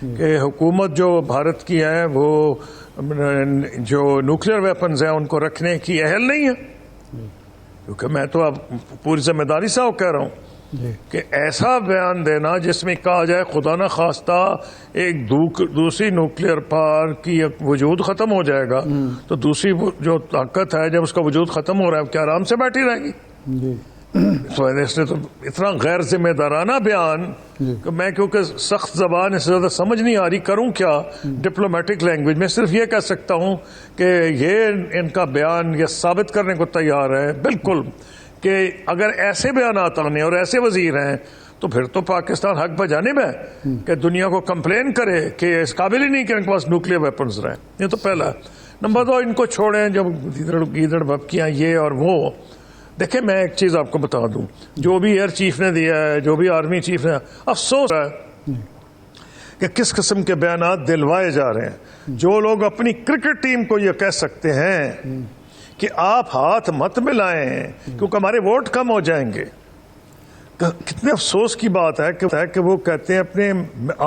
کہ حکومت جو بھارت کی ہے وہ جو نیوکلیئر ویپنز ہیں ان کو رکھنے کی اہل نہیں ہے. کیونکہ میں تو اب پوری ذمہ داری سے کہہ رہا ہوں کہ ایسا بیان دینا جس میں کہا جائے خدا نہ خواستہ ایک دوسری نیوکلیئر پاور کی وجود ختم ہو جائے گا تو دوسری جو طاقت ہے جب اس کا وجود ختم ہو رہا ہے کیا آرام سے بیٹھی رہے گی؟ تو اس نے تو اتنا غیر ذمہ دارانہ بیان کہ میں کیونکہ سخت زبان اس سے زیادہ سمجھ نہیں آ رہی کروں کیا ڈپلومیٹک لینگویج میں صرف یہ کہہ سکتا ہوں کہ یہ ان کا بیان یہ ثابت کرنے کو تیار ہے بالکل کہ اگر ایسے بیانات آنے اور ایسے وزیر ہیں تو پھر تو پاکستان حق بجانب ہے کہ دنیا کو کمپلین کرے کہ اس قابل ہی نہیں کہ ان کے پاس نیوکلیئر ویپنز رہیں. یہ تو پہلا. نمبر 2 ان کو چھوڑیں جب گیدڑ بھبکیاں یہ اور وہ. دیکھیں میں ایک چیز آپ کو بتا دوں جو بھی ایئر چیف نے دیا ہے جو بھی آرمی چیف نے افسوس ہے کہ کس قسم کے بیانات دلوائے جا رہے ہیں. جو لوگ اپنی کرکٹ ٹیم کو یہ کہہ سکتے ہیں کہ آپ ہاتھ مت ملائیں کیونکہ ہمارے ووٹ کم ہو جائیں گے. کتنے افسوس کی بات ہے کہ وہ کہتے ہیں اپنے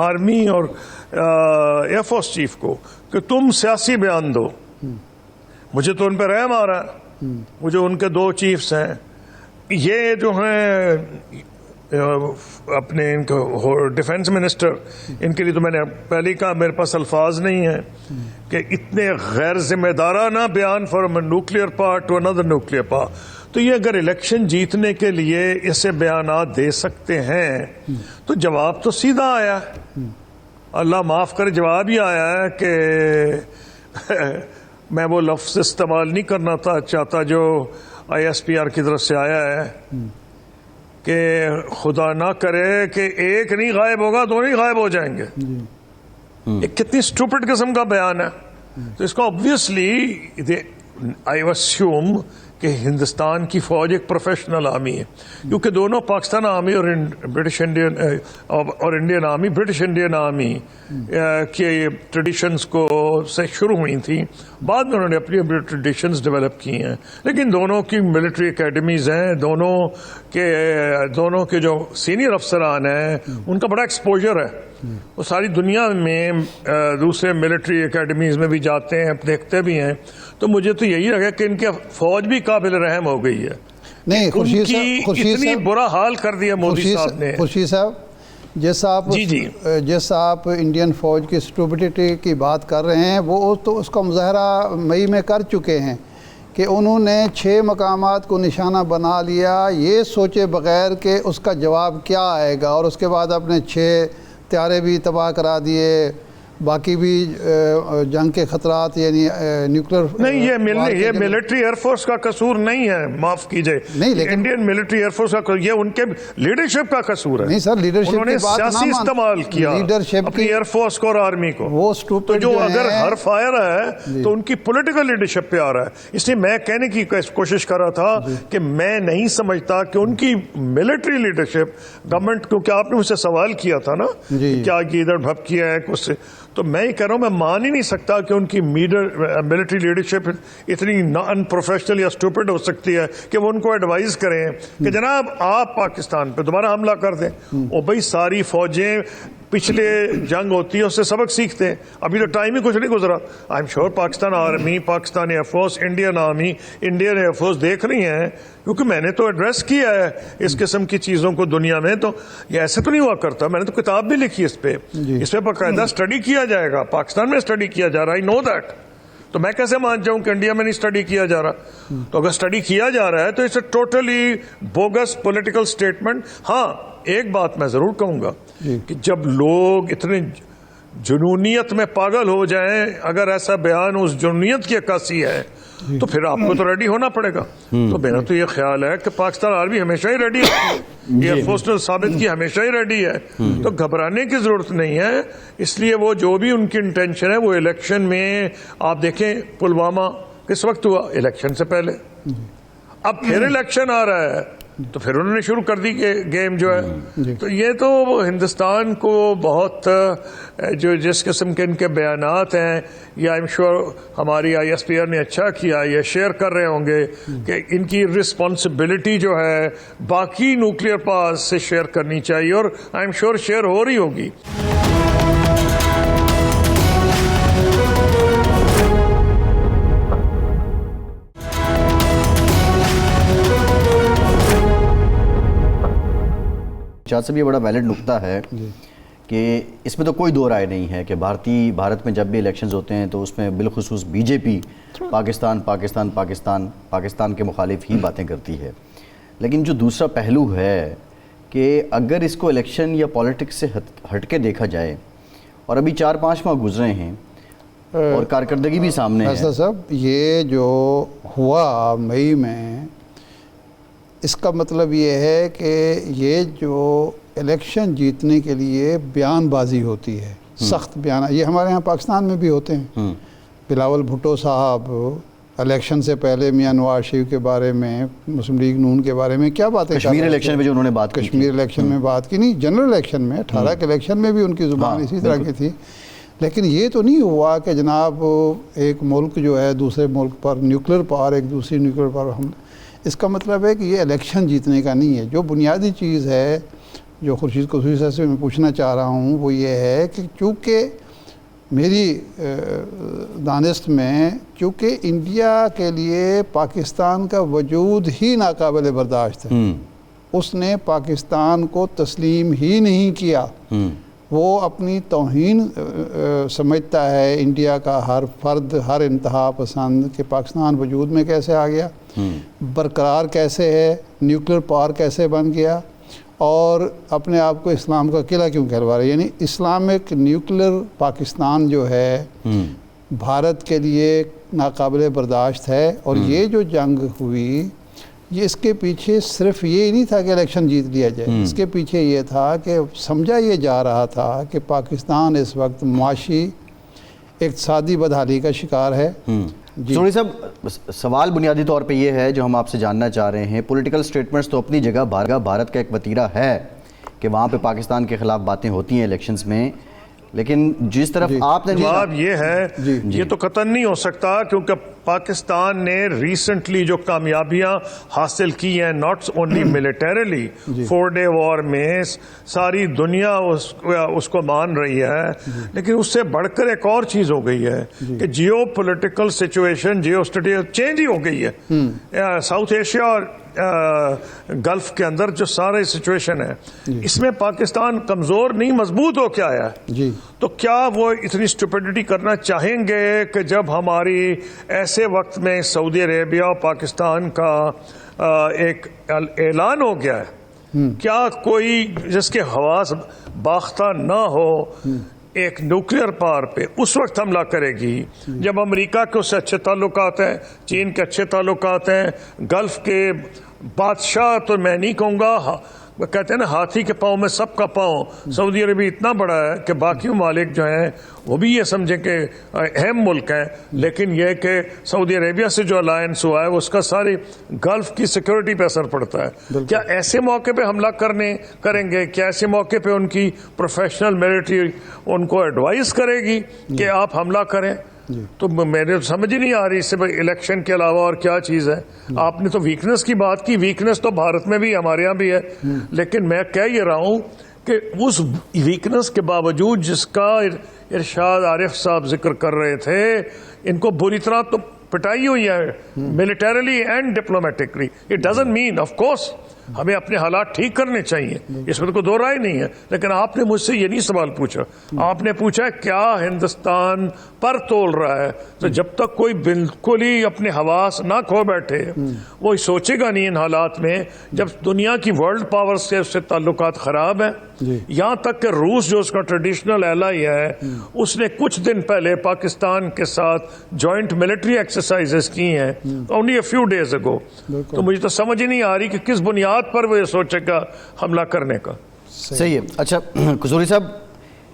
آرمی اور ایئر فورس چیف کو کہ تم سیاسی بیان دو. مجھے تو ان پہ رحم آ رہا ہے. وہ جو ان کے 2 چیفز ہیں یہ جو ہیں اپنے ان کو ڈیفنس منسٹر ان کے لیے تو میں نے پہلے ہی کہا میرے پاس الفاظ نہیں ہیں کہ اتنے غیر ذمہ دارانہ بیان from a nuclear power to اندر نیوکلیئر پاور. تو یہ اگر الیکشن جیتنے کے لیے اسے بیانات دے سکتے ہیں تو جواب تو سیدھا آیا. اللہ معاف کرے جواب ہی آیا ہے کہ میں وہ لفظ استعمال نہیں کرنا چاہتا جو آئی ایس پی آر کی طرف سے آیا ہے کہ خدا نہ کرے کہ ایک نہیں غائب ہوگا 2 نہیں غائب ہو جائیں گے. ایک کتنی اسٹوپڈ قسم کا بیان ہے. تو اس کو آبویسلی آئی اسیوم کہ ہندوستان کی فوج ایک پروفیشنل آرمی ہے کیونکہ دونوں پاکستان آرمی اور برٹش انڈین اور Indian army British Indian army کے ٹریڈیشنز کو سے شروع ہوئی تھیں. بعد میں انہوں نے اپنی اپنی ٹریڈیشنز ڈیولپ کی ہیں لیکن دونوں کی ملٹری اکیڈمیز ہیں. دونوں کے جو سینئر افسران ہیں ان کا بڑا ایکسپوجر ہے. وہ ساری دنیا میں دوسرے ملٹری اکیڈمیز میں بھی جاتے ہیں دیکھتے بھی ہیں. تو مجھے تو یہی لگا کہ ان کی فوج بھی قابل رحم ہو گئی ہے. نہیں خورشید اتنی برا حال کر دیا مودی صاحب نے. خورشید صاحب جیسا آپ انڈین فوج کی اسٹوبڈیٹی کی بات کر رہے ہیں وہ تو اس کا مظاہرہ مئی میں کر چکے ہیں کہ انہوں نے 6 مقامات کو نشانہ بنا لیا یہ سوچے بغیر کہ اس کا جواب کیا آئے گا اور اس کے بعد اپنے 6 طیارے بھی تباہ کرا دیے. باقی بھی جنگ کے خطرات یعنی نیوکلیر نہیں یہ ملٹری ایئر فورس کا قصور نہیں ہے معاف کیجئے. نہیں لیکن انڈین ملٹری ایئر فورس کا یہ ان کے لیڈرشپ کا قصور ہے. نہیں سر لیڈرشپ انہوں نے سیاسی استعمال کیا اپنی ایئر فورس کو اور آرمی کو. وہ تو جو اگر ہر فائر ہے تو ان کی پولیٹیکل لیڈرشپ پہ آ رہا ہے. اس لیے میں کہنے کی کوشش کر رہا تھا کہ میں نہیں سمجھتا کہ ان کی ملٹری لیڈرشپ گورنمنٹ کیونکہ آپ نے مجھ سے سوال کیا تھا نا کیا گیدڑ بھبکیاں ہے کچھ سے تو میں یہ کہہ رہا ہوں میں مان ہی نہیں سکتا کہ ان کی ملٹری لیڈرشپ اتنی ان پروفیشنل یا اسٹوپڈ ہو سکتی ہے کہ وہ ان کو ایڈوائز کریں کہ جناب آپ پاکستان پہ دوبارہ حملہ کر دیں. اور بھائی ساری فوجیں پچھلے جنگ ہوتی ہے اس سے سبق سیکھتے ہیں. ابھی تو ٹائم ہی کچھ نہیں گزرا. I am sure Pakistan army Pakistan air force Indian army Indian air force دیکھ رہی ہیں کیونکہ میں نے تو ایڈریس کیا ہے اس قسم کی چیزوں کو دنیا میں. تو یہ ایسے تو نہیں ہوا کرتا. میں نے تو کتاب بھی لکھی اس پہ باقاعدہ اسٹڈی کیا جائے گا. پاکستان میں اسٹڈی کیا جا رہا ہے. آئی نو دیٹ. تو میں کیسے مان جاؤں کہ انڈیا میں نہیں اسٹڈی کیا جا رہا. تو اگر اسٹڈی کیا جا رہا ہے تو it's a totally bogus political statement. ہاں ایک بات میں ضرور کہوں گا کہ جب لوگ اتنے جنونیت میں پاگل ہو جائیں اگر ایسا بیان اس جنونیت کی عکاسی ہے تو پھر آپ کو تو ریڈی ہونا پڑے گا. تو میرا تو یہ خیال ہے کہ پاکستان آرمی ہمیشہ ہی ریڈی ہے. ایئر فورس نے ثابت کی ہمیشہ ہی ریڈی ہے. تو گھبرانے کی ضرورت نہیں ہے. اس لیے وہ جو بھی ان کی انٹینشن ہے وہ الیکشن میں آپ دیکھیں پلوامہ کس وقت ہوا الیکشن سے پہلے. اب پھر الیکشن آ رہا ہے تو پھر انہوں نے شروع کر دی کہ گیم جو ہے. تو یہ تو ہندوستان کو بہت جو جس قسم کے ان کے بیانات ہیں یہ آئی ایم شیور ہماری آئی ایس پی آر نے اچھا کیا یہ شیئر کر رہے ہوں گے کہ ان کی رسپانسبلٹی جو ہے باقی نیوکلیئر پاور سے شیئر کرنی چاہیے اور آئی ایم شیور شیئر ہو رہی ہوگی. ارشاد صاحب یہ بڑا ویلڈ نقطہ ہے کہ اس میں تو کوئی دو رائے نہیں ہے کہ بھارت میں جب بھی الیکشنز ہوتے ہیں تو اس میں بالخصوص بی جے پی پاکستان کے مخالف ہی باتیں کرتی ہے. لیکن جو دوسرا پہلو ہے کہ اگر اس کو الیکشن یا پولیٹکس سے ہٹ کے دیکھا جائے اور ابھی 4-5 ماہ گزرے ہیں اور کارکردگی بھی سامنے ہے. فیصل صاحب یہ جو ہوا مئی میں اس کا مطلب یہ ہے کہ یہ جو الیکشن جیتنے کے لیے بیان بازی ہوتی ہے, سخت بیان, یہ ہمارے ہاں پاکستان میں بھی ہوتے ہیں. بلاول بھٹو صاحب الیکشن سے پہلے میاں نواز شریف کے بارے میں, مسلم لیگ نون کے بارے میں کیا باتیں کشمیر الیکشن میں جو انہوں نے بات کی, کشمیر الیکشن میں بات کی, نہیں جنرل الیکشن میں 18 کے الیکشن میں بھی ان کی زبان اسی طرح کی تھی. لیکن یہ تو نہیں ہوا کہ جناب ایک ملک جو ہے دوسرے ملک پر نیوکلیر پاور, ایک دوسری نیوکلیر پاور ہم, اس کا مطلب ہے کہ یہ الیکشن جیتنے کا نہیں ہے. جو بنیادی چیز ہے جو خورشید قصوری صاحب سے میں پوچھنا چاہ رہا ہوں وہ یہ ہے کہ چونکہ میری دانست میں چونکہ انڈیا کے لیے پاکستان کا وجود ہی ناقابل برداشت ہے, اس نے پاکستان کو تسلیم ہی نہیں کیا. وہ اپنی توہین سمجھتا ہے انڈیا کا ہر فرد, ہر انتہا پسند کہ پاکستان وجود میں کیسے آ گیا, برقرار کیسے ہے, نیوکلیر پاور کیسے بن گیا, اور اپنے آپ کو اسلام کا قلعہ کیوں کہلوا رہا ہے. یعنی اسلامک نیوکلیر پاکستان جو ہے بھارت کے لیے ناقابل برداشت ہے. اور یہ جو جنگ ہوئی یہ اس کے پیچھے صرف یہ نہیں تھا کہ الیکشن جیت لیا جائے, اس کے پیچھے یہ تھا کہ سمجھا یہ جا رہا تھا کہ پاکستان اس وقت معاشی اقتصادی بدحالی کا شکار ہے. قصوری صاحب سوال بنیادی طور پہ یہ ہے جو ہم آپ سے جاننا چاہ رہے ہیں, پولیٹیکل سٹیٹمنٹس تو اپنی جگہ بھارت کا ایک وتیرہ ہے کہ وہاں پہ پاکستان کے خلاف باتیں ہوتی ہیں الیکشنز میں, لیکن جس طرف آپ نے جواب یہ ہے یہ تو قطعاً نہیں ہو سکتا کیونکہ پاکستان نے ریسنٹلی جو کامیابیاں حاصل کی ہیں ناٹ اونلی ملیٹریلی, 4 ڈے وار میں ساری دنیا اس کو مان رہی ہے, لیکن اس سے بڑھ کر ایک اور چیز ہو گئی ہے کہ geopolitical situation, geostrategy change ہی ہو گئی ہے. ساؤتھ ایشیا اور گلف کے اندر جو سارے سچویشن ہے اس میں پاکستان کمزور نہیں مضبوط ہو کے آیا ہے. تو کیا وہ اتنی اسٹوپیڈیٹی کرنا چاہیں گے کہ جب ہماری ایسے وقت میں سعودی عربیہ اور پاکستان کا ایک اعلان ہو گیا ہے, کیا کوئی جس کے حواس باختہ نہ ہو ایک نیوکلیئر پاور پہ اس وقت حملہ کرے گی جب امریکہ کے اس سے اچھے تعلقات ہیں, چین کے اچھے تعلقات ہیں, گلف کے بادشاہ تو میں نہیں کہوں گا, کہتے ہیں نا ہاتھی کے پاؤں میں سب کا پاؤں, سعودی عربیہ اتنا بڑا ہے کہ باقی ممالک جو ہیں وہ بھی یہ سمجھیں کہ اہم ملک ہیں, لیکن یہ کہ سعودی عربیہ سے جو الائنس ہوا ہے اس کا ساری گلف کی سیکورٹی پہ اثر پڑتا ہے. کیا ایسے موقع پہ حملہ کریں گے, کیا ایسے موقع پہ ان کی پروفیشنل ملٹری ان کو ایڈوائز کرے گی کہ آپ حملہ کریں؟ تو میرے سمجھ ہی نہیں آ رہی اس سے الیکشن کے علاوہ اور کیا چیز ہے. آپ نے تو ویکنس کی بات کی, ویکنس تو بھارت میں بھی ہمارے یہاں بھی ہے, لیکن میں کہہ یہ رہا ہوں کہ اس ویکنس کے باوجود جس کا ارشاد عارف صاحب ذکر کر رہے تھے, ان کو بری طرح تو پٹائی ہوئی ہے militarily and diplomatically. It doesn't mean, of course ہمیں اپنے حالات ٹھیک کرنے چاہیے, اس میں تو کوئی دو رائے نہیں ہے, لیکن آپ نے مجھ سے یہ نہیں سوال پوچھا. آپ نے پوچھا کیا ہندوستان پر تول رہا ہے, تو جب تک کوئی بالکل ہی اپنے حواس نہ کھو بیٹھے وہ سوچے گا نہیں ان حالات میں جب دنیا کی ورلڈ پاور سے اس سے تعلقات خراب ہیں. یہاں تک کہ روس جو اس کا ٹریڈیشنل ایلائی ہے اس نے کچھ دن پہلے پاکستان کے ساتھ جوائنٹ ملٹری ایکسرسائزز کی ہیں only a few days ago. تو مجھے تو سمجھ ہی نہیں آ رہی کہ کس بنیاد پر وہ یہ سوچے گا حملہ کرنے کا. صحیح ہے. اچھا قصوری صاحب,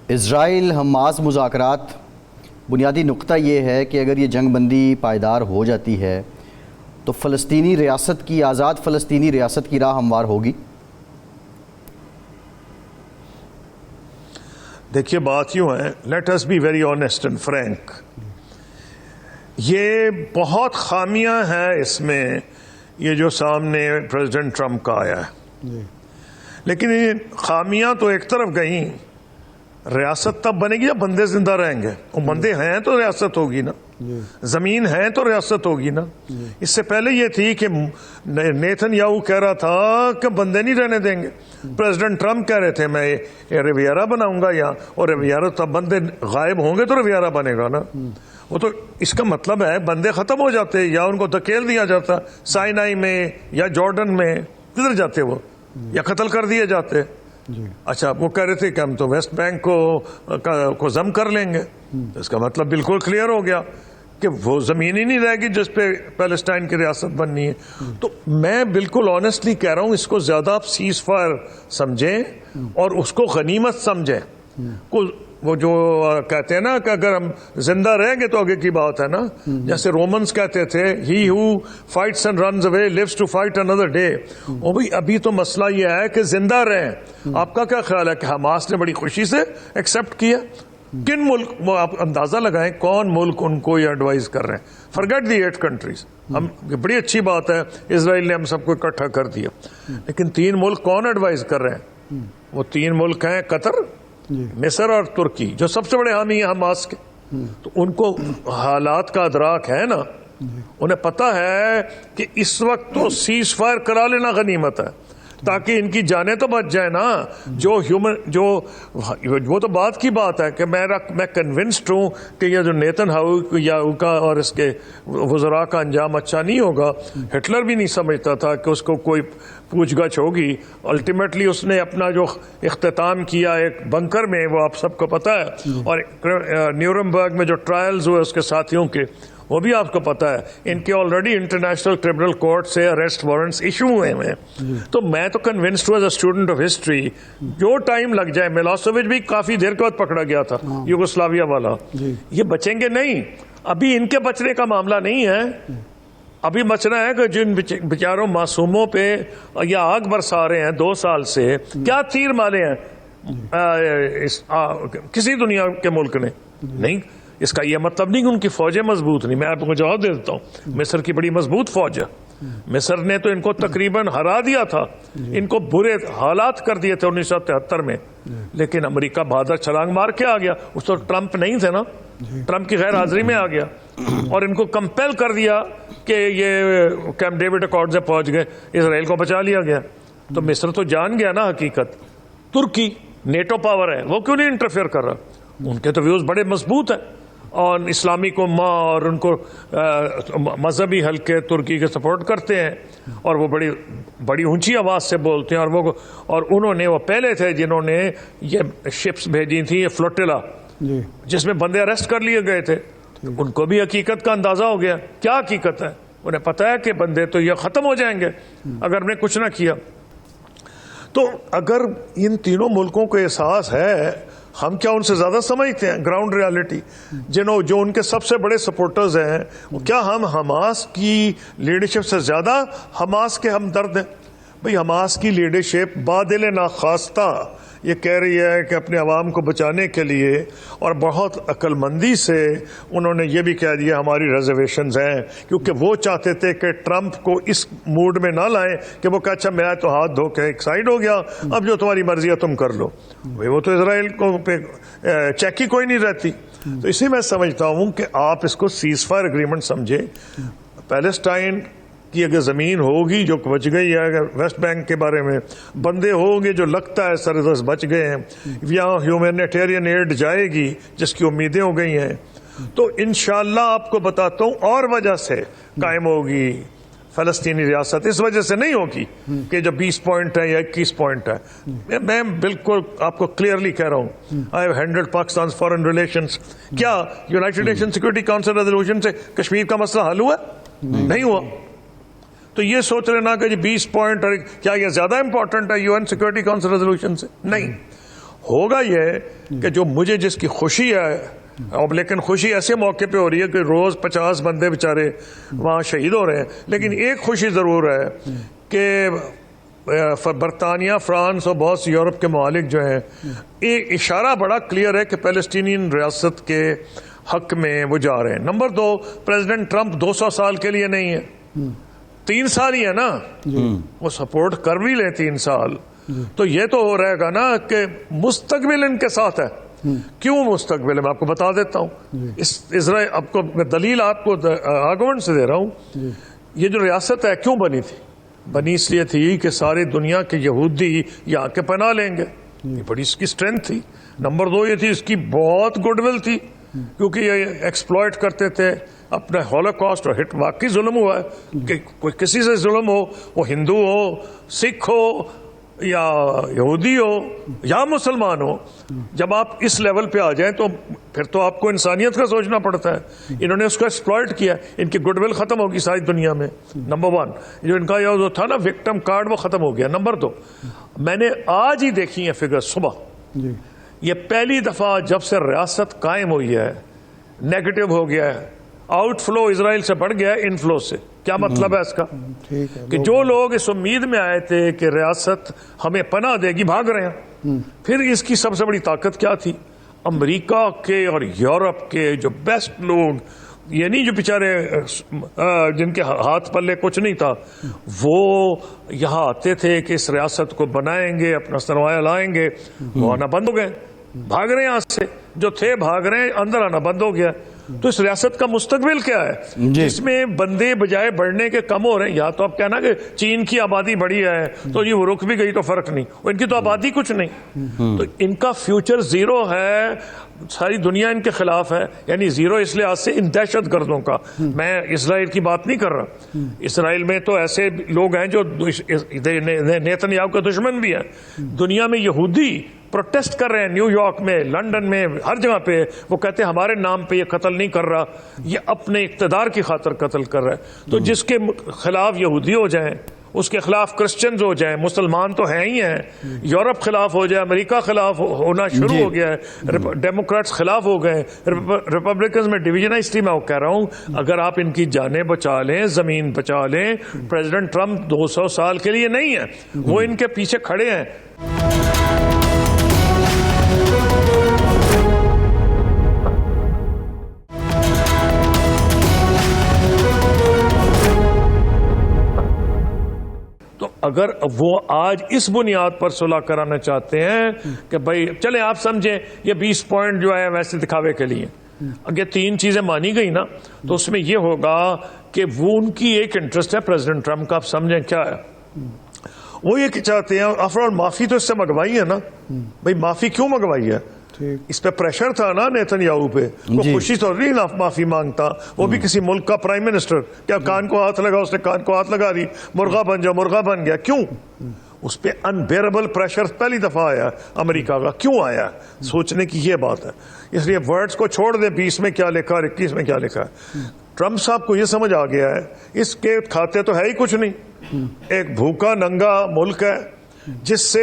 اسرائیل حماس مذاکرات, بنیادی نقطہ یہ ہے کہ اگر یہ جنگ بندی پائیدار ہو جاتی ہے تو فلسطینی ریاست کی, آزاد فلسطینی ریاست کی راہ ہموار ہوگی. دیکھیے بات یوں ہے, let us be very honest and frank, یہ بہت خامیاں ہیں اس میں یہ جو سامنے پریزیڈنٹ ٹرمپ کا آیا ہے, لیکن یہ خامیاں تو ایک طرف گئیں, ریاست تب بنے گی جب بندے زندہ رہیں گے, وہ بندے ہیں تو ریاست ہوگی نا. زمین ہے تو ریاست ہوگی نا. اس سے پہلے یہ تھی کہ نیتن یاہو کہہ رہا تھا کہ بندے نہیں رہنے دیں گے. پریزیڈنٹ ٹرمپ کہہ رہے تھے میں ریویرا بناؤں گا یہاں, اور ریویرا تو بندے غائب ہوں گے تو ریویرا بنے گا نا. وہ تو اس کا مطلب ہے بندے ختم ہو جاتے یا ان کو دھکیل دیا جاتا سائنائی میں یا جارڈن میں, کدھر جاتے وہ, یا قتل کر دیے جاتے. اچھا وہ کہہ رہے تھے کہ ہم تو ویسٹ بینک کو ضم کر لیں گے. اس کا مطلب بالکل کلیئر ہو گیا کہ وہ زمین ہی نہیں رہے گی جس پہ پیلسٹائن کی ریاست بننی ہے. تو میں بالکل آنیسٹلی کہہ رہا ہوں اس کو زیادہ آپ سیز فائر سمجھیں اور اس کو غنیمت سمجھیں. وہ جو کہتے ہیں نا کہ اگر ہم زندہ رہیں گے تو آگے کی بات ہے نا. جیسے رومنز کہتے تھے he who fights and runs away lives to fight another day. وہ بھی ابھی تو مسئلہ یہ ہے کہ زندہ رہیں. آپ کا کیا خیال ہے کہ حماس نے بڑی خوشی سے ایکسپٹ کیا؟ کن ملک, وہ آپ اندازہ لگائیں کون ملک ان کو یہ ایڈوائز کر رہے ہیں. فرگیٹ دی 8 کنٹریز. ہم بڑی اچھی بات ہے اسرائیل نے ہم سب کو اکٹھا کر دیا, لیکن 3 ملک کون ایڈوائز کر رہے ہیں؟ وہ 3 ملک ہیں قطر, مصر اور ترکی, جو سب سے بڑے حامی ہیں حماس کے. تو ان کو حالات کا ادراک ہے نا, انہیں پتا ہے کہ اس وقت تو سیز فائر کرا لینا غنیمت ہے تاکہ ان کی جانیں تو بچ جائیں نا. وہ تو بات کی بات ہے کہ میں کنونسڈ ہوں کہ یہ جو نیتن یاہو کا اور اس کے وزراء کا انجام اچھا نہیں ہوگا. ہٹلر بھی نہیں سمجھتا تھا کہ اس کو کوئی پوچھ گچھ ہوگی. الٹیمیٹلی اس نے اپنا جو اختتام کیا ایک بنکر میں, وہ آپ سب کو پتا ہے, اور نیورمبرگ میں جو ٹرائلز ہوئے اس کے ساتھیوں کے, وہ بھی آپ کو پتا ہے. ان کے آلریڈی انٹرنیشنل کرمنل کورٹ سے اریسٹ وارنٹس ایشو ہوئے ہیں. تو میں تو کنونسڈ ہوں as a student of history, جو ٹائم لگ جائے. میلوسیوچ بھی کافی دیر کے بعد پکڑا گیا تھا, یوگوسلاویا والا. یہ بچیں گے نہیں. ابھی ان کے بچنے کا معاملہ نہیں ہے. ابھی بچنا ہے کہ جن بیچاروں معصوموں پہ یا آگ برسا رہے ہیں 2 سال سے, کیا تیر مارے ہیں کسی دنیا کے ملک نے نہیں. اس کا یہ مطلب نہیں کہ ان کی فوجیں مضبوط نہیں. میں آپ کو جواب دے دیتا ہوں, مصر کی بڑی مضبوط فوج ہے. مصر نے تو ان کو تقریباً ہرا دیا تھا, ان کو برے حالات کر دیے تھے 1973 میں, لیکن امریکہ بہادر چھلانگ مار کے آ گیا. اس تو ٹرمپ نہیں تھے نا, ٹرمپ کی غیر حاضری میں آ گیا اور ان کو کمپیل کر دیا کہ یہ کیمپ ڈیوڈ اکارڈ سے پہنچ گئے, اسرائیل کو بچا لیا گیا. تو مصر تو جان گیا نا حقیقت. ترکی نیٹو پاور ہے, وہ کیوں نہیں انٹرفیئر کر رہا؟ ان کے تو ویوز بڑے مضبوط ہیں اور اسلامی کو اور ان کو مذہبی حلقے ترکی کے سپورٹ کرتے ہیں, اور وہ بڑی اونچی آواز سے بولتے ہیں. اور انہوں نے, وہ پہلے تھے جنہوں نے یہ شپس بھیجی تھیں, یہ فلوٹیلا, جس میں بندے اریسٹ کر لیے گئے تھے. ان کو بھی حقیقت کا اندازہ ہو گیا. کیا حقیقت ہے؟ انہیں پتا ہے کہ بندے تو یہ ختم ہو جائیں گے اگر ہم نے کچھ نہ کیا. تو اگر ان تینوں ملکوں کو احساس ہے, ہم کیا ان سے زیادہ سمجھتے ہیں گراؤنڈ ریالٹی؟ جو ان کے سب سے بڑے سپورٹرز ہیں, کیا ہم حماس کی لیڈرشپ سے زیادہ حماس کے ہمدرد ہیں؟ بھئی حماس کی لیڈرشپ بادل ناخواستہ یہ کہہ رہی ہے کہ اپنے عوام کو بچانے کے لیے, اور بہت عقل مندی سے انہوں نے یہ بھی کہہ دیا ہماری ریزرویشنز ہیں, کیونکہ وہ چاہتے تھے کہ ٹرمپ کو اس موڈ میں نہ لائیں کہ وہ کہ اچھا میں تو ہاتھ دھو کے ایک سائڈ ہو گیا, اب جو تمہاری مرضی ہے تم کر لو. وہ تو اسرائیل کو چیک ہی کوئی نہیں رہتی. تو اسی میں سمجھتا ہوں کہ آپ اس کو سیز فائر اگریمنٹ سمجھے. پیلسٹائن کی اگر زمین ہوگی جو بچ گئی ہے, اگر ویسٹ بینک کے بارے میں بندے ہوں گے جو لگتا ہے سرزس بچ گئے ہیں, یہاں ہیومینیٹیرین ایڈ جائے گی جس کی امیدیں ہو گئی ہیں, تو انشاءاللہ آپ کو بتاتا ہوں اور وجہ سے قائم ہوگی فلسطینی ریاست. اس وجہ سے نہیں ہوگی کہ جو 20 پوائنٹ ہے یا 21 پوائنٹ ہے. میں بالکل آپ کو کلیئرلی کہہ رہا ہوں, I have handled Pakistan foreign relations. کیا United Nation Security Council resolution سے کشمیر کا مسئلہ حل ہوا؟ نہیں ہوا. تو یہ سوچ لینا کہ 20 پوائنٹ کیا یہ زیادہ امپورٹنٹ ہے UN سیکورٹی کاؤنسل ریزولوشن سے؟ نہیں. ہوگا یہ کہ جو مجھے جس کی خوشی ہے, اب لیکن خوشی ایسے موقع پہ ہو رہی ہے کہ روز 50 بندے بیچارے وہاں شہید ہو رہے ہیں, لیکن ایک خوشی ضرور ہے کہ برطانیہ, فرانس اور بہت سی یورپ کے ممالک جو ہیں, ایک اشارہ بڑا کلیئر ہے کہ فلسطینین ریاست کے حق میں وہ جا رہے ہیں. نمبر 2, پریزیڈنٹ ٹرمپ 200 سال کے لیے نہیں ہے, 3 سال ہی ہے نا. وہ سپورٹ کر بھی لیں 3 سال, تو یہ تو ہو رہے گا نا کہ مستقبل ان کے ساتھ ہے. کیوں مستقبل ہے میں آپ کو بتا دیتا ہوں. اسرائیل آپ کو میں دلیل آپ کو آرگومنٹ سے دے رہا ہوں. یہ جو ریاست ہے کیوں بنی تھی؟ بنی اس لیے تھی کہ ساری دنیا کے یہودی یہاں کے پناہ لیں گے. یہ بڑی اس کی اسٹرینتھ تھی. نمبر 2 یہ تھی اس کی بہت گڈ ول تھی کیونکہ یہ ایکسپلائٹ کرتے تھے اپنا ہولوکاسٹ. اور ہٹ واقعی ظلم ہوا ہے کہ کوئی کسی سے ظلم ہو, وہ ہندو ہو, سکھ ہو, یا یہودی ہو یا مسلمان ہو. جب آپ اس لیول پہ آ جائیں تو پھر تو آپ کو انسانیت کا سوچنا پڑتا ہے. انہوں نے اس کو ایکسپلائٹ کیا, ان کی گڈ ول ختم ہوگی ساری دنیا میں. نمبر 1 جو ان کا جو تھا نا وکٹم کارڈ وہ ختم ہو گیا. نمبر 2 میں نے آج ہی دیکھی ہیں فگر صبح, یہ پہلی دفعہ جب سے ریاست قائم ہوئی ہے نیگیٹو ہو گیا ہے. آؤٹ فلو اسرائیل سے بڑھ گیا ہے انفلو سے. کیا مطلب ہے اس کا؟ کہ جو لوگ اس امید میں آئے تھے کہ ریاست ہمیں پناہ دے گی بھاگ رہے ہیں. پھر اس کی سب سے بڑی طاقت کیا تھی؟ امریکہ کے اور یورپ کے جو بیسٹ لوگ, یعنی جو بیچارے جن کے ہاتھ پلے کچھ نہیں تھا, وہ یہاں آتے تھے کہ اس ریاست کو بنائیں گے, اپنا سرمایہ لائیں گے. وہ آنا بند ہو گئے, بھاگ رہے ہیں یہاں سے. جو تھے بھاگ رہے ہیں, اندر آنا بند ہو گیا. تو اس ریاست کا مستقبل کیا ہے جس میں بندے بجائے بڑھنے کے کم ہو رہے ہیں؟ یا تو آپ کہنا کہ چین کی آبادی بڑی ہے تو یہ وہ رک بھی گئی تو فرق نہیں, ان کی تو آبادی کچھ نہیں. تو ان کا فیوچر زیرو ہے, ساری دنیا ان کے خلاف ہے. یعنی زیرو اس لحاظ سے ان دہشت گردوں کا. میں اسرائیل کی بات نہیں کر رہا. اسرائیل میں تو ایسے لوگ ہیں جو نیتنیاہو کے دشمن بھی ہیں. دنیا میں یہودی پروٹیسٹ کر رہے ہیں, نیو یارک میں, لنڈن میں, ہر جگہ پہ. وہ کہتے ہیں ہمارے نام پہ یہ قتل نہیں کر رہا, یہ اپنے اقتدار کی خاطر قتل کر رہا ہے. تو جس کے خلاف یہودی ہو جائیں, اس کے خلاف کرسچنز ہو جائیں, مسلمان تو ہیں ہی ہیں, یورپ خلاف ہو جائے, امریکہ خلاف ہونا شروع ہو گیا ہے, ڈیموکریٹس خلاف ہو گئے, ریپبلکنز میں ڈویژنائزڈ. میں وہ کہہ رہا ہوں اگر آپ ان کی جانیں بچا لیں, زمین بچا لیں, پریزیڈنٹ ٹرمپ 200 سال کے لیے نہیں ہے, وہ ان کے پیچھے کھڑے ہیں. تو اگر وہ آج اس بنیاد پر صلح کرانا چاہتے ہیں کہ بھائی چلیں آپ سمجھیں یہ 20 پوائنٹ جو ہے ویسے دکھاوے کے لیے, اگر 3 چیزیں مانی گئی نا تو اس میں یہ ہوگا کہ وہ ان کی ایک انٹرسٹ ہے پریزیڈنٹ ٹرمپ کا. آپ سمجھیں کیا ہے وہ یہ کہ چاہتے ہیں آفٹر آل معافی تو اس سے منگوائی ہے نا. بھائی معافی کیوں منگوائی ہے؟ اس پہ پریشر تھا نا نیتنیاہو پہ. وہ خوشی تو نہیں معافی مانگتا, وہ بھی کسی ملک کا پرائم منسٹر. کیا کان کو ہاتھ لگا, اس نے کان کو ہاتھ لگا دی, مرغا بن جاؤ, مرغا بن گیا. کیوں؟ اس پہ انبیئربل پریشر پہلی دفعہ آیا امریکہ کا. کیوں آیا؟ سوچنے کی یہ بات ہے. اس لیے ورڈز کو چھوڑ دیں 20 میں کیا لکھا اور 21 میں کیا لکھا ہے. ٹرمپ صاحب کو یہ سمجھ آ گیا ہے اس کے کھاتے تو ہے ہی کچھ نہیں, ایک بھوکا ننگا ملک ہے جس سے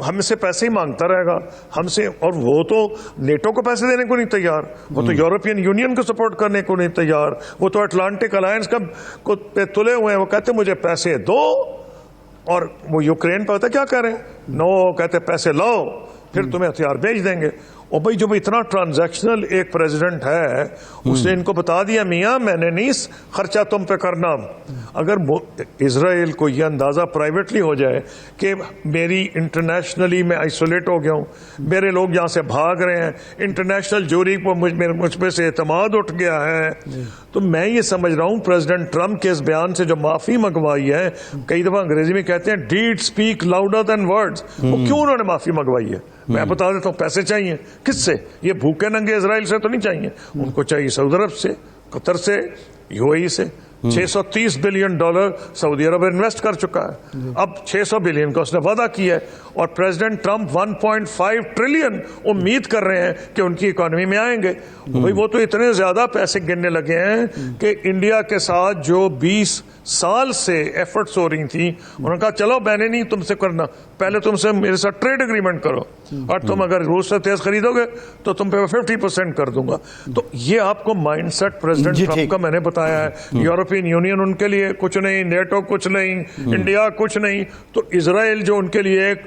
ہم سے پیسے ہی مانگتا رہے گا ہم سے. اور وہ تو نیٹو کو پیسے دینے کو نہیں تیار, وہ تو یورپین یونین کو سپورٹ کرنے کو نہیں تیار, وہ تو اٹلانٹک الائنس کا پہ تلے ہوئے ہیں. وہ کہتے مجھے پیسے دو, اور وہ یوکرین پہ ہوتا کیا کہہ رہے ہیں, نو کہتے پیسے لاؤ پھر تمہیں ہتھیار بھیج دیں گے. اور بھائی جو اتنا ٹرانزیکشنل ایک پریزیڈنٹ ہے اس نے ان کو بتا دیا میاں میں نے نہیں خرچہ تم پہ کرنا. اگر اسرائیل کو یہ اندازہ پرائیویٹلی ہو جائے کہ میری انٹرنیشنلی میں آئسولیٹ ہو گیا ہوں, میرے لوگ یہاں سے بھاگ رہے ہیں, انٹرنیشنل جوری کو مجھ پہ سے اعتماد اٹھ گیا ہے, تو میں یہ سمجھ رہا ہوں پریزیڈنٹ ٹرمپ کے اس بیان سے جو معافی منگوائی ہے, کئی دفعہ انگریزی میں کہتے ہیں deed speak louder than words. وہ کیوں انہوں نے معافی منگوائی ہے؟ میں بتا دیتا ہوں. پیسے چاہیے کس سے؟ یہ بھوکے ننگے اسرائیل سے تو نہیں چاہیے, ان کو چاہیے سعودی عرب سے, قطر سے, یو اے ای سے. $630 بلین سعودی عرب انویسٹ کر چکا ہے, اب 600 بلین کا اس نے وعدہ کیا ہے, اور پریزیڈنٹ ٹرمپ 1.5 ٹریلین امید کر رہے ہیں کہ ان کی اکانومی میں آئیں گے. بھائی وہ تو اتنے زیادہ پیسے گننے لگے ہیں کہ انڈیا کے ساتھ جو 20 سال سے ایفرٹس ہو رہی تھیں, انہوں نے کہا چلو میں نے نہیں تم سے کرنا, پہلے تم سے میرے ساتھ ٹریڈ اگریمنٹ کرو, اور تم اگر روس سے تیز خریدو گے تو تم پہ 50% کر دوں گا. تو یہ آپ کو مائنڈ سیٹ پریزیڈنٹ ٹرمپ کا میں نے بتایا ہے. یورپین یونین ان کے لیے کچھ نہیں, نیٹو کچھ نہیں, انڈیا کچھ نہیں, تو اسرائیل جو ان کے لیے ایک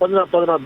15-15,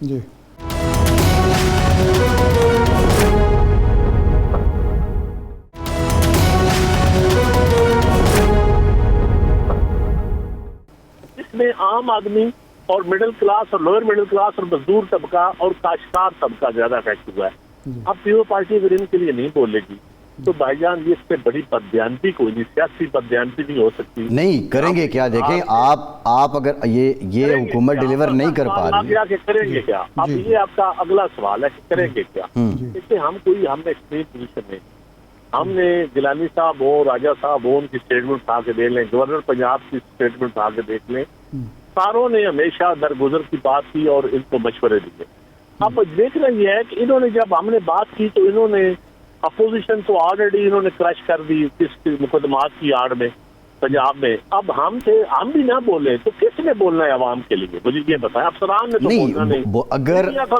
جی اس میں عام آدمی اور مڈل کلاس اور لوئر مڈل کلاس اور مزدور طبقہ اور کاشتکار طبقہ زیادہ افیکٹ ہوا ہے. اب پیو پارٹی اگر ان کے لیے نہیں بولے گی تو بھائی جان یہ اس سے بڑی بددیانتی کوئی نہیں, سیاسی بددیانتی نہیں ہو سکتی. نہیں کریں گے کیا؟ دیکھیں آپ اگر یہ حکومت ڈیلیور نہیں کر پا رہی ہے کہ کریں گے کیا, اب یہ آپ کا اگلا سوال ہے کہ کریں گے کیا. دیکھیں ہم نے ایکسٹریم پوزیشن میں, ہم نے گیلانی صاحب ہو, راجہ صاحب ہو, ان کی اسٹیٹمنٹ اٹھا کے دیکھ لیں, گورنر پنجاب کی اسٹیٹمنٹ اٹھا کے دیکھ لیں, ساروں نے ہمیشہ درگزر کی بات کی اور ان کو مشورے دیے. اب دیکھنا یہ ہے کہ انہوں نے جب ہم نے بات کی تو انہوں نے اپوزیشن تو آلریڈی انہوں نے کرش کر دی کس مقدمات کی آڑ میں پنجاب میں. اب ہم بھی نہ بولے تو کس نے بولنا ہے عوام کے لیے؟ مجھے یہ بتائیں. افسران نے تو بولنا نہیں.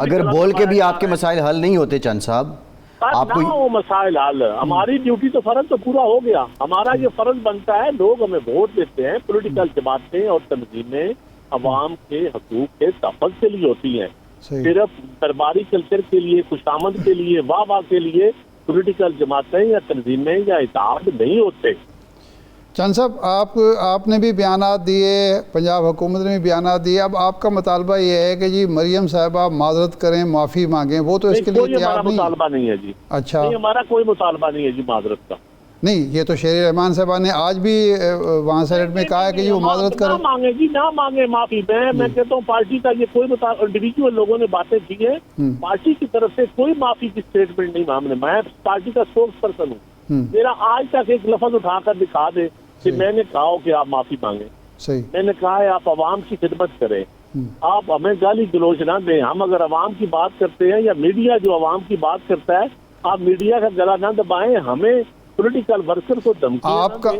اگر بول کے بھی آپ کے مسائل حل نہیں ہوتے چند صاحب, آپ کو وہ مسائل حل, ہماری ڈیوٹی تو فرض تو پورا ہو گیا. ہمارا یہ فرض بنتا ہے, لوگ ہمیں ووٹ دیتے ہیں, پولیٹیکل جماعتیں اور تنظیمیں عوام کے حقوق کے تحفظ کے لیے ہوتی ہیں. صرف درباری کلچر کے لیے, خوشامد کے لیے, واہ واہ کے لیے پولیٹیکل جماعتیں یا تنظیمیں یا اتحاد نہیں ہوتے. چند صاحب آپ نے بھی بیانات دیے, پنجاب حکومت نے بھی بیانات دیے. اب آپ کا مطالبہ یہ ہے کہ جی مریم صاحبہ معذرت کریں, معافی مانگیں, وہ تو اس کے لیے تیار نہیں. مطالبہ نہیں ہے جی. اچھا, ہمارا کوئی مطالبہ نہیں ہے جی معذرت کا. نہیں, یہ تو شیر رحمان صاحبہ نے آج بھی وہاں سینٹ میں کہا ہے کہ وہ معذرت کریں. نہ مانگے جی, نہ مانگے معافی. میں کہتا ہوں پارٹی کا یہ کوئی انڈیویجول لوگوں نے باتیں کی ہیں, پارٹی کی طرف سے کوئی معافی کی اسٹیٹمنٹ نہیں. میں پارٹی کا اسپوکس پرسن ہوں. میرا آج تک ایک لفظ اٹھا کر دکھا دے کہ میں نے کہا کہ آپ معافی مانگیں. صحیح, میں نے کہا ہے آپ عوام کی خدمت کریں, آپ ہمیں گالی گلوچ نہ دیں. ہم اگر عوام کی بات کرتے ہیں یا میڈیا جو عوام کی بات کرتا ہے, آپ میڈیا کا گلا نہ دبائیں. ہمیں پولیٹیکل ورکر کو دھمکی.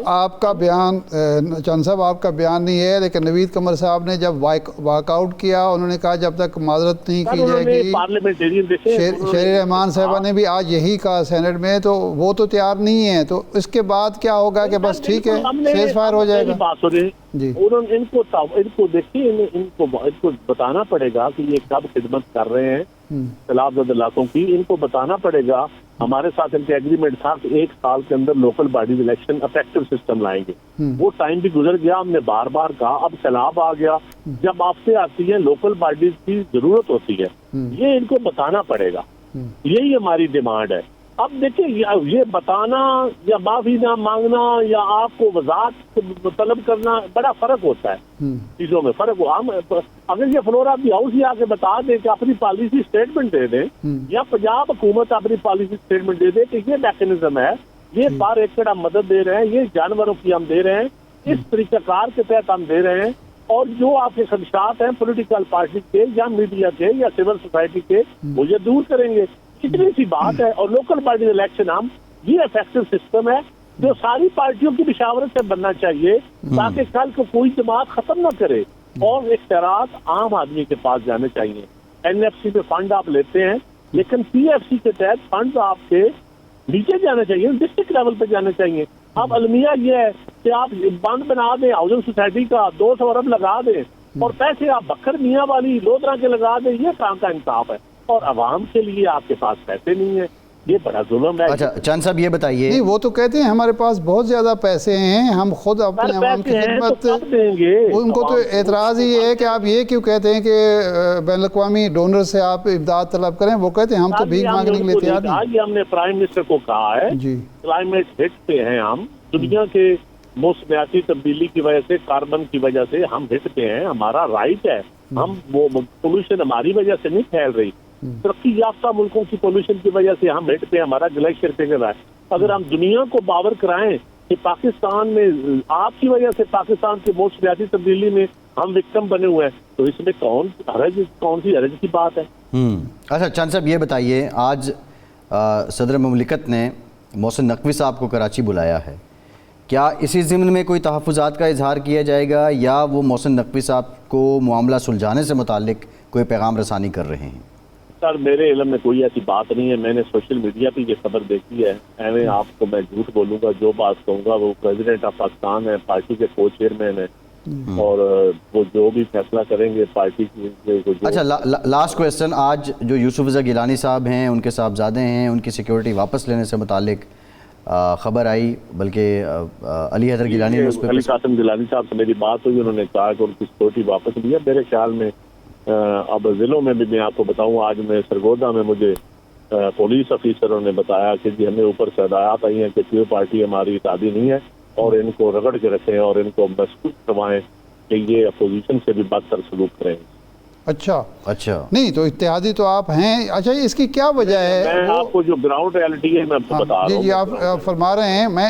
آپ کا بیان چند صاحب آپ کا بیان نہیں ہے, لیکن نوید قمر صاحب نے جب واک آؤٹ کیا انہوں نے کہا جب تک معذرت نہیں کی جائے گی. شیر رحمان صاحبہ نے بھی آج یہی کہا سینٹ میں, تو وہ تو تیار نہیں ہے. تو اس کے بعد کیا ہوگا کہ بس ٹھیک ہے سیز فائر ہو جائے گا؟ جی, ان کو دیکھیے, ان کو بتانا پڑے گا کہ یہ کب خدمت کر رہے ہیں خلاف زدہ علاقوں کی. ان کو بتانا پڑے گا. ہمارے ساتھ ان کے ایگریمنٹ تھا کہ 1 سال کے اندر local bodies election effective system لائیں گے. وہ ٹائم بھی گزر گیا, ہم نے بار بار کہا. اب سیلاب آ گیا, جب آفتے آتی ہیں لوکل باڈیز کی ضرورت ہوتی ہے. یہ ان کو بتانا پڑے گا. یہی ہماری ڈیمانڈ ہے. اب دیکھیں یہ بتانا یا معافی نہ مانگنا یا آپ کو وضاحت طلب کرنا بڑا فرق ہوتا ہے. چیزوں میں فرق ہو. ہم اگر یہ فلور آف دی ہاؤس ہی آ کے بتا دیں کہ اپنی پالیسی اسٹیٹمنٹ دے دیں, یا پنجاب حکومت اپنی پالیسی اسٹیٹمنٹ دے دے کہ یہ میکینزم ہے, یہ بار ایکڑ ہم مدد دے رہے ہیں, یہ جانوروں کی ہم دے رہے ہیں, اس طریقہ کار کے تحت ہم دے رہے ہیں, اور جو آپ کے خدشات ہیں پولیٹیکل پارٹی کے یا میڈیا کے یا سول سوسائٹی کے, وہ یہ دور کریں گے. اتنی سی بات ہے. اور لوکل باڈی الیکشن یہ افیکٹو سسٹم ہے جو ساری پارٹیوں کی مشاورت سے بننا چاہیے, تاکہ کل کو کوئی جماعت ختم نہ کرے, اور اختیارات عام آدمی کے پاس جانے چاہیے. NFC میں فنڈ آپ لیتے ہیں, لیکن PFC کے تحت فنڈ آپ کے نیچے جانے چاہیے, ڈسٹرکٹ لیول پہ جانے چاہیے. اب المیہ یہ ہے کہ آپ بند بنا دیں ہاؤسنگ سوسائٹی کا, 200 ارب لگا دیں, اور پیسے آپ بکر میاں والی لودرا کے لگا دیں. یہ کام کا انصاف ہے. اور عوام کے لیے آپ کے پاس پیسے نہیں ہیں, یہ بڑا ظلم ہے. اچھا چند صاحب یہ بتائیے. نہیں, وہ تو کہتے ہیں ہمارے پاس بہت زیادہ پیسے ہیں, ہم خود اپنے عوام کی خدمت دیں گے. ان کو تو اعتراض ہی ہے کہ آپ یہ کیوں کہتے ہیں کہ بین الاقوامی ڈونر سے آپ امداد طلب کریں. وہ کہتے ہیں ہم تو بھیک مانگنے کے لیے تیار نہیں. یہ ہم نے پرائم منسٹر کو کہا ہے, کلائمیٹ ہٹ پہ ہیں ہم, دنیا کے موسمیاتی تبدیلی کی وجہ سے, کاربن کی وجہ سے ہم ہٹ پہ ہیں. ہمارا رائٹ ہے, ہم وہ پولوشن ہماری وجہ سے نہیں پھیل رہی, ترقی یافتہ ملکوں کی پولوشن کی وجہ سے ہم ہٹ پہ, ہمارا گلیشیئر پگھل رہا ہے. اگر ہم دنیا کو باور کرائیں کہ پاکستان میں آپ کی وجہ سے پاکستان کی موسمیاتی تبدیلی میں ہم وکٹم بنے ہوئے ہیں, تو اس میں کون سی حرج کی بات ہے؟ اچھا چند صاحب یہ بتائیے, آج صدر مملکت نے محسن نقوی صاحب کو کراچی بلایا ہے, کیا اسی ضمن میں کوئی تحفظات کا اظہار کیا جائے گا, یا وہ محسن نقوی صاحب کو معاملہ سلجھانے سے متعلق کوئی پیغام رسانی کر رہے ہیں؟ سر میرے علم میں کوئی ایسی بات نہیں ہے. میں نے سوشل میڈیا پہ یہ خبر دیکھی ہے. ایویں آپ کو میں جھوٹ بولوں گا, جو بات کہوں گا وہ پریزیڈنٹ آف پاکستان ہے, پارٹی کے کو چیئرمین ہیں, اور وہ جو بھی فیصلہ کریں گے پارٹی کی اچھا لاسٹ کویسچن، آج جو یوسف رضا گیلانی صاحب ہیں ان کے صاحبزادے ہیں، ان کی سیکیورٹی واپس لینے سے متعلق خبر آئی، بلکہ علی حیدر گیلانی نے اس پہ علی قاسم گیلانی صاحب سے میری بات ہوئی، انہوں نے کہا کہ ان کی سیکیورٹی واپس لیا. میرے خیال میں اب ضلعوں میں بھی میں آپ کو بتاؤں، آج میں سرگودا میں مجھے پولیس افیسروں نے بتایا کہ جی ہمیں اوپر سے ہدایات آئی ہیں کہ کوئی پارٹی ہماری اتحادی نہیں ہے اور ان کو رگڑ کے رکھیں اور ان کو محسوس کروائیں کہ یہ اپوزیشن سے بھی بدتر سلوک کریں. اچھا نہیں تو اتحادی تو آپ ہیں. اچھا اس کی کیا وجہ ہے؟ میں آپ کو جو گراؤنڈ ریالٹی ہے میں آپ کو بتا رہا ہوں. جی آپ فرما رہے ہیں، میں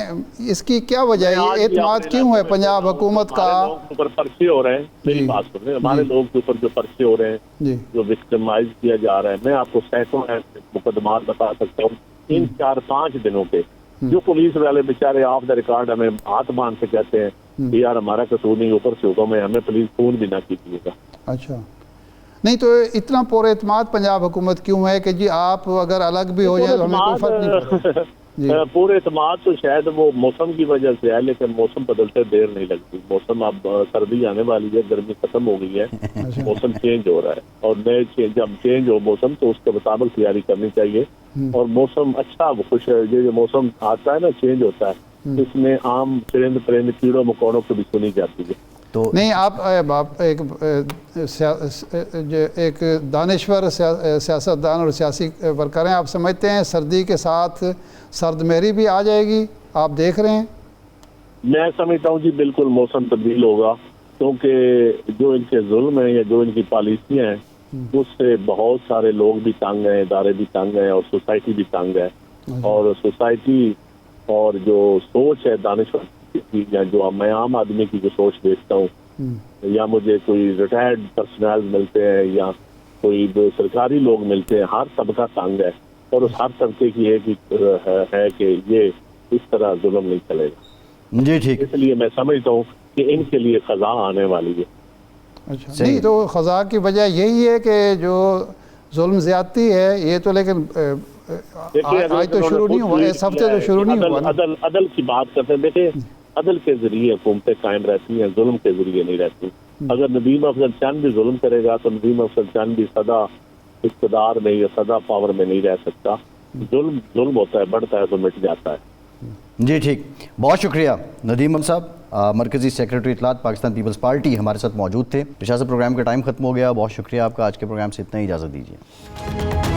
اس کی کیا وجہ ہے؟ یہ اعتماد کیوں ہے پنجاب حکومت کا؟ ہمارے لوگوں کے اوپر پرچے ہو رہے ہیں، میری بات سن رہے ہیں، ہمارے لوگوں کے اوپر جو پرچے ہو رہے ہیں، جو وکٹمائز کیا جا رہا ہے، میں آپ کو سینکڑوں مقدمات بتا سکتا ہوں ان 4-5 دنوں کے. جو پولیس والے بیچارے آف دا ریکارڈ ہمیں ہاتھ باندھ کے کہتے ہیں کہ یار ہمارا قصور نہیں، اوپر سے حکم ہے ہمیں پولیس فون بھی نہ کیجیے گا. اچھا نہیں تو اتنا پر اعتماد پنجاب حکومت کیوں ہے کہ جی آپ اگر الگ بھی ہو جائے تو ہمیں کوئی فرق نہیں پڑتا؟ پورے اعتماد تو شاید وہ موسم کی وجہ سے ہے، لیکن موسم بدلتے دیر نہیں لگتی. موسم اب سردی آنے والی ہے، گرمی ختم ہو گئی ہے، موسم چینج ہو رہا ہے اور نئے جب چینج ہو موسم تو اس کے مطابق تیاری کرنی چاہیے. اور موسم اچھا خوش ہے، یہ جو موسم آتا ہے نا چینج ہوتا ہے، اس میں عام چرند پرند کیڑوں مکوڑوں کو بھی سنی جاتی ہے. تو نہیں آپ ایک دانشور سیاستدان اور سیاسی ورکر ہیں، آپ سمجھتے ہیں سردی کے ساتھ سرد مہری بھی آ جائے گی؟ آپ دیکھ رہے ہیں؟ میں سمجھتا ہوں جی بالکل موسم تبدیل ہوگا، کیونکہ جو ان کے ظلم ہیں یا جو ان کی پالیسیاں ہیں اس سے بہت سارے لوگ بھی تنگ ہیں، ادارے بھی تنگ ہیں اور سوسائٹی بھی تنگ ہے. اور سوسائٹی اور جو سوچ ہے دانشور یا جو میں عام آدمی کی جو سوچ دیکھتا ہوں، یا مجھے کوئی ریٹائرڈ پرسنل ملتے ہیں یا کوئی سرکاری لوگ ملتے ہیں، ہر طبقہ تنگ ہے اور اس ہر طبقے کی ایک ہے کہ یہ اس طرح ظلم نہیں چلے گا. جی ٹھیک، اس لیے میں سمجھتا ہوں کہ ان کے لیے خزاں آنے والی ہے. اچھا نہیں تو خزاں کی وجہ یہی ہے کہ جو ظلم زیادتی ہے یہ تو، لیکن آج تو شروع نہیں ہوا، اس ہفتے تو شروع نہیں ہوا. عدل کی بات کرتے ہیں، دیکھیں عدل کے ذریعے حکومتیں قائم رہتی ہیں، ظلم کے ذریعے نہیں رہتی. اگر ندیم افضل چند بھی ظلم کرے گا تو ندیم افضل چند بھی سدا اقتدار میں یا سدا پاور میں نہیں رہ سکتا. ظلم ہوتا ہے، بڑھتا ہے تو مٹ جاتا ہے. جی ٹھیک، بہت شکریہ ندیم ام صاحب، مرکزی سیکریٹری اطلاعات پاکستان پیپلز پارٹی ہمارے ساتھ موجود تھے. ارشاد صاحب پروگرام کا ٹائم ختم ہو گیا، بہت شکریہ آپ کا. آج کے پروگرام سے اتنا ہی، اجازت دیجیے.